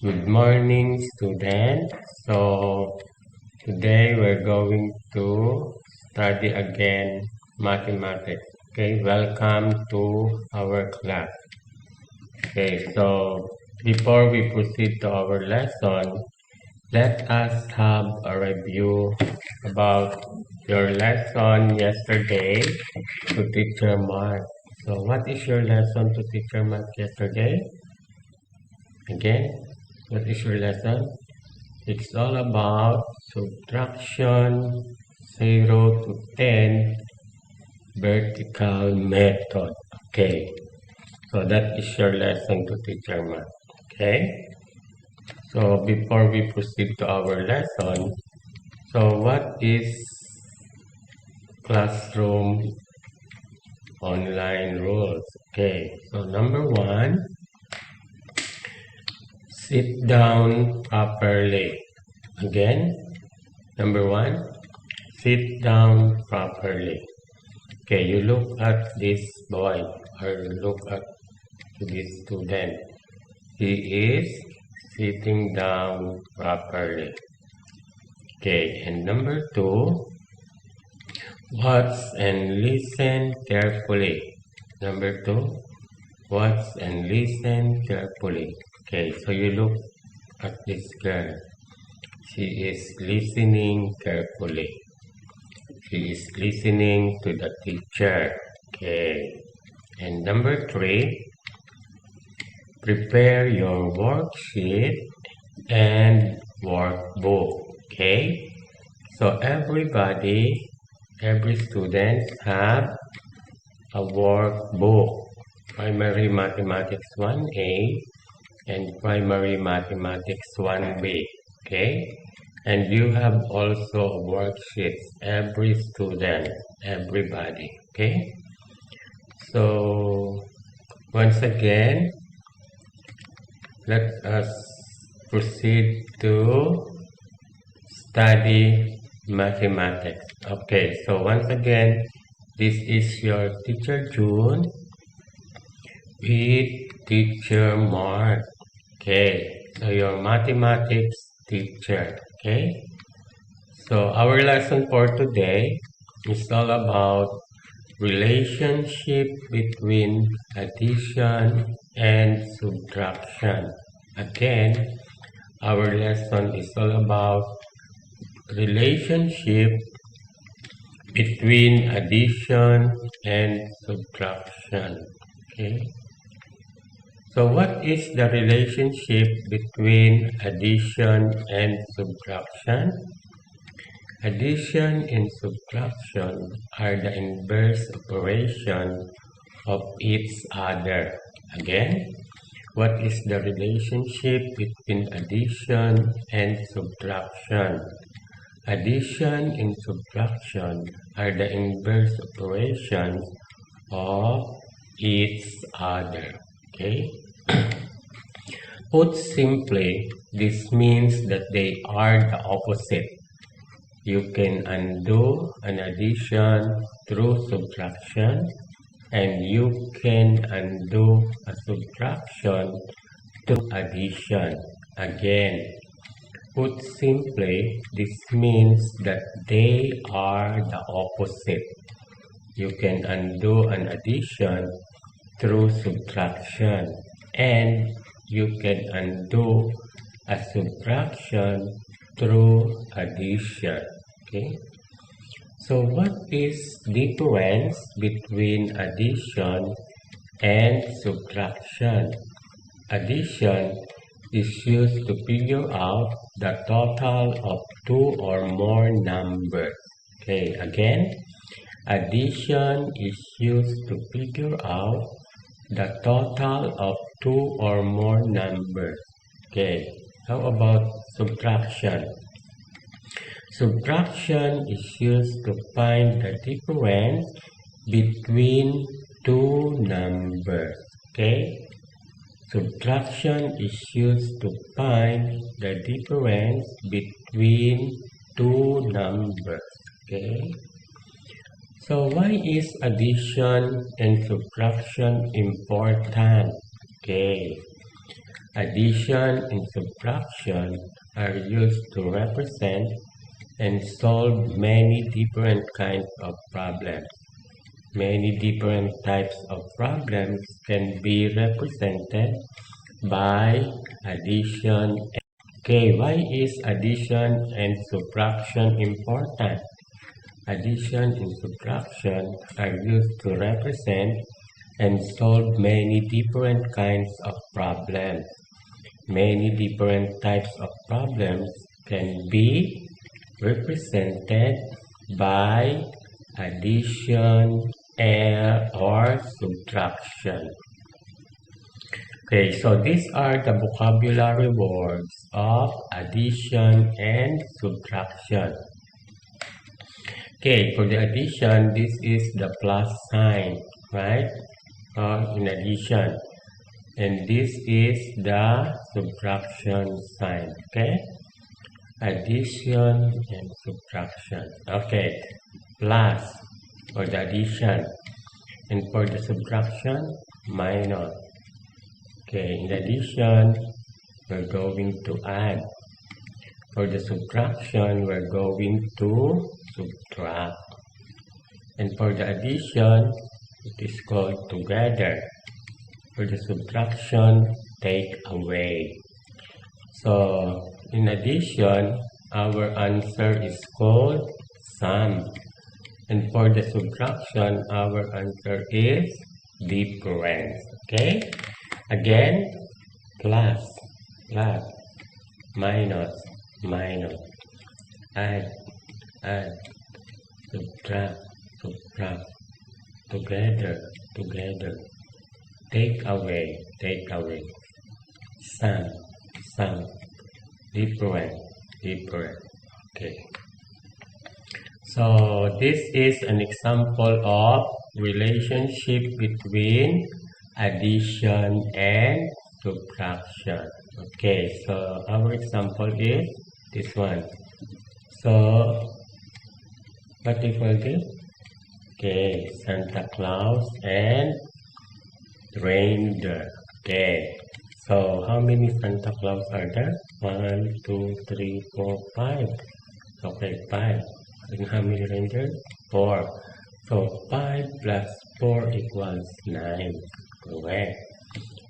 Good morning, students. So today we're going to study again mathematics. Okay, welcome to our class. Okay, so before we proceed to our lesson, let us have a review about your lesson yesterday to teacher Mark. So what is your lesson to teacher Mark yesterday? Again, what is your lesson? It's all about subtraction 0 to 10 vertical method. Okay, so that is your lesson to teacher math. Okay, so before we proceed to our lesson, so what is classroom online rules? Okay, so number one, sit down properly. Again, number one, sit down properly. Okay, you look at this boy or look at this student. He is sitting down properly. Okay, and number two, watch and listen carefully. Number two, watch and listen carefully. Okay, so you look at this girl. She is listening carefully. She is listening to the teacher. Okay. And number three, prepare your worksheet and workbook. Okay. So every student have a workbook. Primary Mathematics 1A and Primary Mathematics 1B. Okay. And you have also worksheets, every student, everybody, okay? So, once again, let us proceed to study mathematics. Okay, so once again, this is your teacher June with teacher Mark. Okay, so your mathematics teacher. Okay, so our lesson for today is all about relationship between addition and subtraction. Again, our lesson is all about relationship between addition and subtraction. Okay. So what is the relationship between addition and subtraction? Addition and subtraction are the inverse operation of each other. Again, what is the relationship between addition and subtraction? Addition and subtraction are the inverse operations of each other. Okay? Put simply, this means that they are the opposite. You can undo an addition through subtraction, and you can undo a subtraction through addition. Again, put simply, this means that they are the opposite. You can undo an addition through subtraction, and you can undo a subtraction through addition. Okay, so what is difference between addition and subtraction? Addition is used to figure out the total of two or more numbers. Okay, again, addition is used to figure out the total of two or more numbers. Okay, how about subtraction? Subtraction is used to find the difference between two numbers. Okay, subtraction is used to find the difference between two numbers. Okay, so why is addition and subtraction important? Okay, Addition and subtraction are used to represent and solve many different kinds of problems. Many different types of problems can be represented by addition. Okay, why is addition and subtraction important? Addition and subtraction are used to represent and solve many different kinds of problems. Many different types of problems can be represented by addition or subtraction. Okay, so these are the vocabulary words of addition and subtraction. Okay, for the addition, this is the plus sign, right? In addition. And this is the subtraction sign, okay? Addition and subtraction. Okay, plus for the addition. And for the subtraction, minus. Okay, in addition, we're going to add. For the subtraction, we're going to subtract. And for the addition, it is called together. For the subtraction, take away. So, in addition, our answer is called sum. And for the subtraction, our answer is difference. Okay? Again, plus, minus, add, subtract, together, take away, sum, different. Okay. So this is an example of relationship between addition and subtraction. Okay, so our example is this one. So what do you call this? Okay, Santa Claus and reindeer. Okay, so how many Santa Claus are there? 1, 2, 3, 4, 5. Okay, 5. And how many reindeer? 4. So 5 plus 4 equals 9. Correct.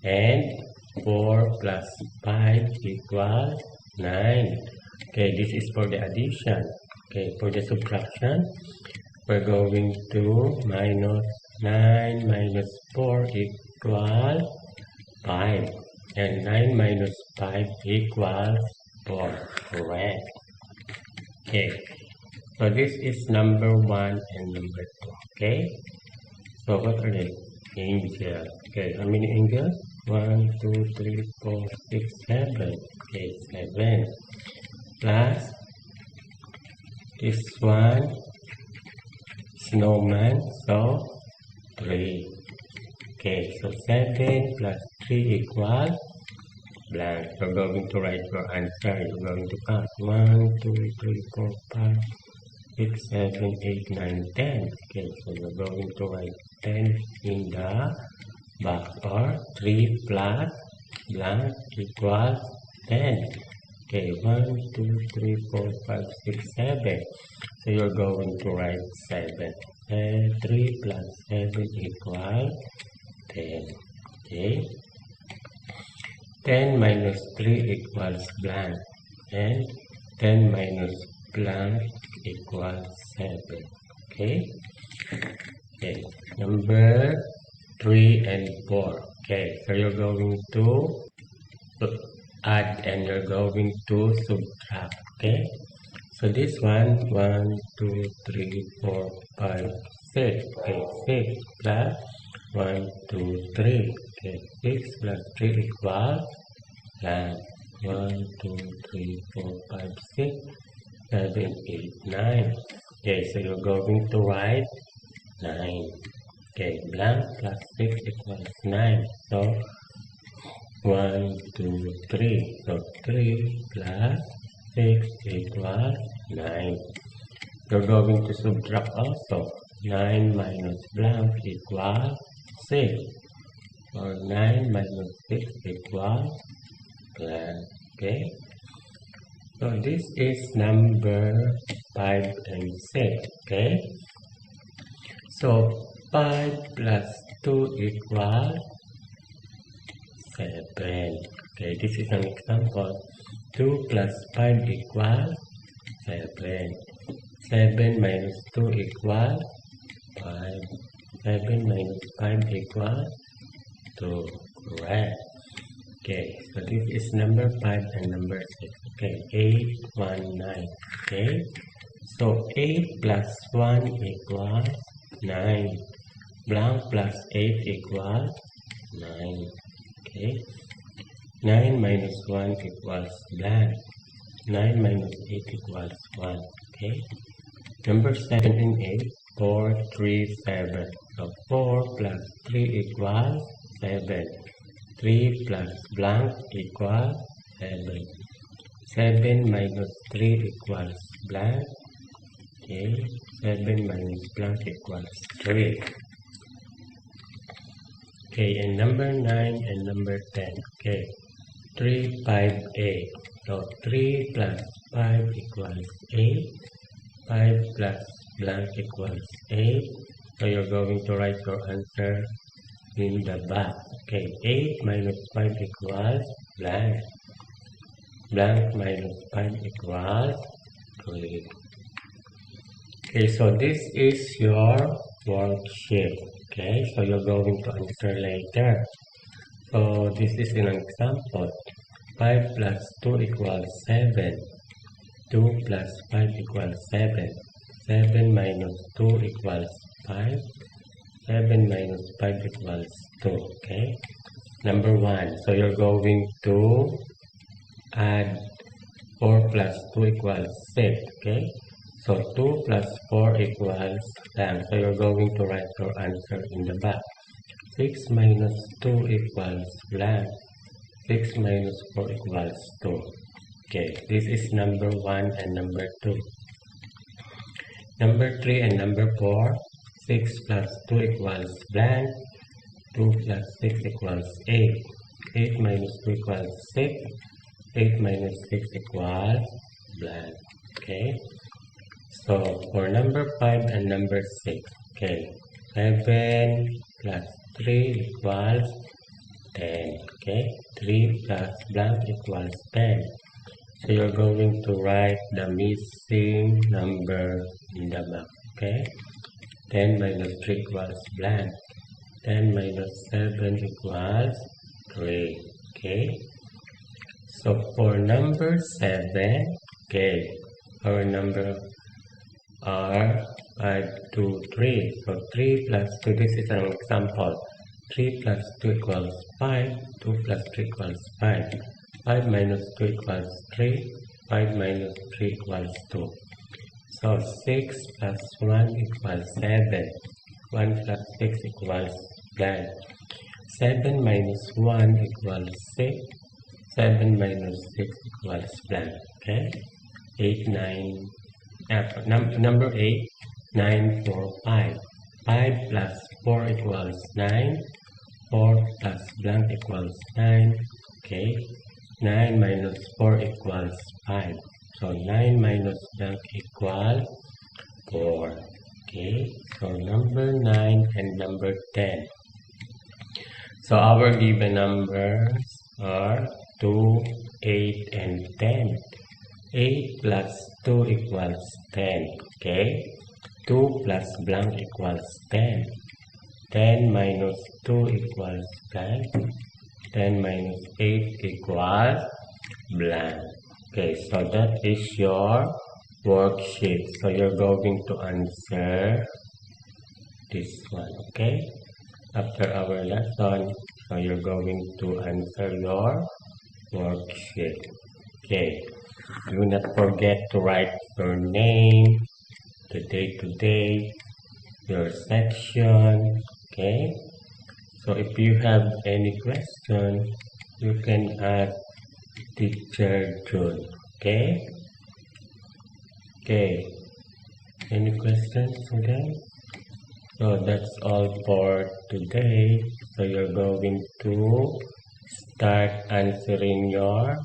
And 4 plus 5 equals 9. Okay, this is for the addition. Okay, for the subtraction, we're going to minus 9 minus 4 equals 5. And 9 minus 5 equals 4. Correct. Okay. So this is number 1 and number 2. Okay. So what are they? Angel. Okay. How many angels? 1, 2, 3, 4, 6, 7. Okay. 7. Plus this one snowman. So 3. Okay. So 7 plus 3 equals blank. We're going to write your answer. You're going to count 1, 2, 3, 4, 5, 6, 7, 8, 9, 10. Okay, so you're going to write 10 in the box, or 3 plus blank equals 10. Okay, 1, 2, 3, 4, 5, 6, 7. So you're going to write 7. And 3 plus 7 equals 10. Okay. 10 minus 3 equals blank, and 10 minus blank equals 7. Okay. Okay. Number 3 and 4. Okay. So you're going to add and you're going to subtract. Okay. So this one, 1, 2, 3, 4, 5, 6. Okay. 6 plus 1, 2, 3. Okay, 6 plus 3 equals 9. 1, 2, 3, 4, 5, 6, 7, 8, 9. Okay, so you're going to write 9. Okay, blank plus 6 equals 9. So 1, 2, 3. So 3 plus 6 equals 9. You're going to subtract also. 9 minus blank equals 6. Or 9 minus 6 equals blank. Okay, so this is number 5 and 6. Okay, so 5 plus 2 equals 7. Okay, this is an example. 2 plus 5 equals 7. 7 minus 2 equals 5. 7 minus 5 equals 2. Correct. Okay, so this is number 5 and number 6. Okay, 8, 1, 9. Okay, so 8 plus 1 equals 9. Blank plus 8 equals 9. Okay, 9 minus 1 equals blank. 9 minus 8 equals 1. Okay, number 7 and 8. 4, 3, 7. So 4 plus 3 equals 7. 3 plus blank equals 7. 7 minus 3 equals blank. Okay, 7 minus blank equals 3. Okay, and number 9 and number 10. Okay, 3, 5, 8. So 3 plus 5 equals 8. 5 plus blank equals 8. So you're going to write your answer in the back. Okay, 8 minus 5 equals blank. Blank minus 5 equals 3. Okay, so this is your worksheet. Okay, so you're going to answer later. So this is an example. 5 plus 2 equals 7. 2 plus 5 equals 7. 7 minus 2 equals 5. 7 minus 5 equals 2. Okay, number 1. So you're going to add 4 plus 2 equals 6. Okay, so 2 plus 4 equals blank. So you're going to write your answer in the back. 6 minus 2 equals blank. 6 minus 4 equals 2. Okay, this is number 1 and number 2. Number 3 and number 4. 6 plus 2 equals blank. 2 plus 6 equals 8. 8 minus 2 equals 6. 8 minus 6 equals blank. Okay, so for number 5 and number 6. Okay, 7 plus 3 equals 10. Okay, 3 plus blank equals 10. So you're going to write the missing number in the back. Okay, 10 minus 3 equals blank. 10 minus 7 equals 3. Okay, so for number 7, okay, our number are 5, 2, 3. So 3 plus 2, this is an example. 3 plus 2 equals 5. 2 plus 3 equals 5. 5 minus 2 equals 3. 5 minus 3 equals 2. So 6 plus 1 equals 7. 1 plus 6 equals blank. 7 minus 1 equals 6. 7 minus 6 equals blank. Okay, 8, 9. Number 8, 9, 4, 5. 5 plus 4 equals 9. 4 plus blank equals 9. Okay, 9 minus 4 equals 5. So 9 minus blank equals 4. Okay, so number 9 and number 10. So our given numbers are 2, 8, and 10. 8 plus 2 equals 10. Okay, 2 plus blank equals 10. 10 minus 2 equals blank. 10 minus 8 equals blank. Okay, so that is your worksheet. So you're going to answer this one. Okay, after our lesson, so you're going to answer your worksheet. Okay, do not forget to write your name, the day, your section. Okay, so if you have any question, you can ask Teacher June. Okay, any questions today? So that's all for today. So you're going to start answering your